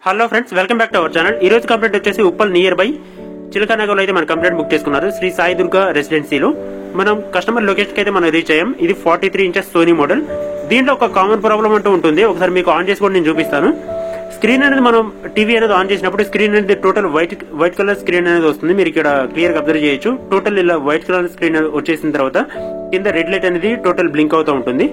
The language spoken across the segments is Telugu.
Hello friends, welcome back to our channel. ఈ రోజు కంప్లైంట్ వచ్చేసి ఉప్పల్ నియర్ బై చిలకనగర్లో అయితే మన కంప్లైంట్ బుక్ చేసుకున్నారు. శ్రీ సాయి దుర్గా రెసిడెన్సీలో మనం కస్టమర్ లొకేషన్ కి అయితే మనం రీచ్ అయ్యాం. ఇది 43 ఇంచెస్ సోనీ మోడల్. దీంట్లో ఒక కామన్ ప్రాబ్లం అంటూ ఉంటుంది. ఒకసారి మీకు ఆన్ చేసి కూడా నేను చూపిస్తాను. స్క్రీన్ అనేది మనం టీవీ అనేది ఆన్ చేసినప్పుడు స్క్రీన్ అనేది టోటల్ వైట్ కలర్ స్క్రీన్ అనేది వస్తుంది. మీరు ఇక్కడ క్లియర్ గా అబ్జర్వ్ చేయొచ్చు. టోటల్ ఇలా వైట్ కలర్ స్క్రీన్ వచ్చేసిన తర్వాత కింద రెడ్ లైట్ అనేది టోటల్ బ్లింక్ అవుతూ ఉంటుంది.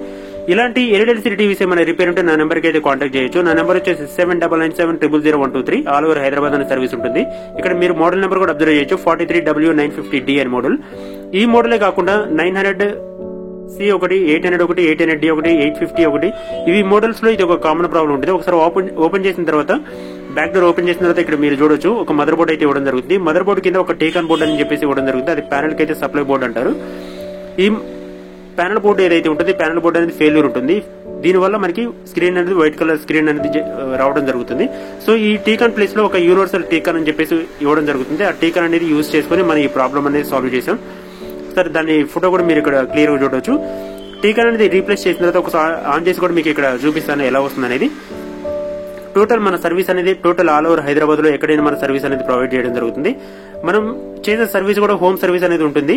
ఇలాంటి ఎల్ఈడి టీవీస్ ఏమైనా రిపేర్ ఉంటే నా నెంబర్ కి అయితే కాంటాక్ట్ చేయొచ్చు. నా నెంబర్ వచ్చేసి 7997000123 ఆల్ ఓవర్ హైదరాబాద్ అనే సర్వీస్ ఉంటుంది. ఇక్కడ మీరు మోడల్ నెంబర్ కూడా అబ్జర్వ్ చేయొచ్చు. 43W950D అని మోడల్. ఈ మోడలే కాకుండా 900C ఒకటి, 800 ఒకటి, 800D ఒకటి, 850 ఒకటి, ఇవి మోడల్స్ లో ఇది ఒక కామన్ ప్రాబ్లం ఉంటుంది. ఒకసారి ఓపెన్ చేసిన తర్వాత బ్యాక్ డోర్ ఓపెన్ చేసిన తర్వాత ఇక్కడ మీరు చూడొచ్చు ఒక మదర్ బోర్డ్ అయితే ఇవ్వడం జరుగుతుంది. మదర్ బోర్డు కింద ఒక టేకన్ బోర్డ్ అని చెప్పేసి ఇవ్వడం జరుగుతుంది. అది ప్యానల్ కి అయితే సప్లై బోర్డు అంటారు. ఈ ప్యానల్ బోర్డు ఏదైతే ఉంటుంది, ప్యానల్ బోర్డు అనేది ఫెయిల్యూర్ ఉంటుంది. దీనివల్ల మనకి స్క్రీన్ అనేది వైట్ కలర్ స్క్రీన్ అనేది రావడం జరుగుతుంది. సో ఈ టీకాన్ ప్లేస్ లో ఒక యూనివర్సల్ టీకాన్ అని చెప్పేసి ఇవ్వడం జరుగుతుంది. ఆ టీకాన్ అనేది యూజ్ చేసుకుని మనం ఈ ప్రాబ్లం అనేది సాల్వ్ చేసాం. సరే, దాని ఫోటో కూడా మీరు ఇక్కడ క్లియర్ గా చూడవచ్చు. టీకాన్ అనేది రీప్లేస్ చేసిన తర్వాత ఒకసారి ఆన్ చేసి కూడా మీకు ఇక్కడ చూపిస్తాను ఎలా వస్తుంది అనేది. టోటల్ మన సర్వీస్ అనేది టోటల్ ఆల్ ఓవర్ హైదరాబాద్ లో ఎక్కడైనా మన సర్వీస్ అనేది ప్రొవైడ్ చేయడం జరుగుతుంది. మనం చేసే సర్వీస్ కూడా హోమ్ సర్వీస్ అనేది ఉంటుంది.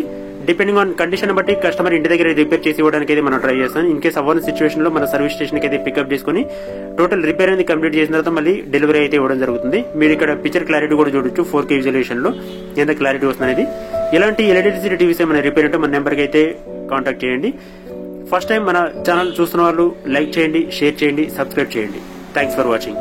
డిపెండింగ్ ఆన్ కండిషన్ బట్టి కస్టమర్ ఇంటి దగ్గర రిపేర్ చేసి ఇవ్వడానికి అయితే మనం ట్రై చేస్తాం. ఇన్ కేసు అవ్వని సిచువేషన్ లో మన సర్వీస్ స్టేషన్ కి అయితే పికప్ చేసుకుని టోటల్ రిపేర్ అనేది కంప్లీట్ చేసిన తర్వాత మళ్ళీ డెలివరీ అయితే ఇవ్వడం జరుగుతుంది. మీరు ఇక్కడ పిక్చర్ క్లారిటీ కూడా చూడొచ్చు. 4K విజువలైజేషన్ లో ఎంత క్లారిటీ వస్తుంది. ఇలాంటి ఎల్ఈడి టీవీస్ ఏమైనా రిపేర్ ఉంటే మన నెంబర్ కి అయితే కాంటాక్ట్ చేయండి. ఫస్ట్ టైం మన ఛానల్ చూస్తున్న వాళ్ళు లైక్ చేయండి, షేర్ చేయండి, సబ్స్క్రైబ్ చేయండి. Thanks for watching.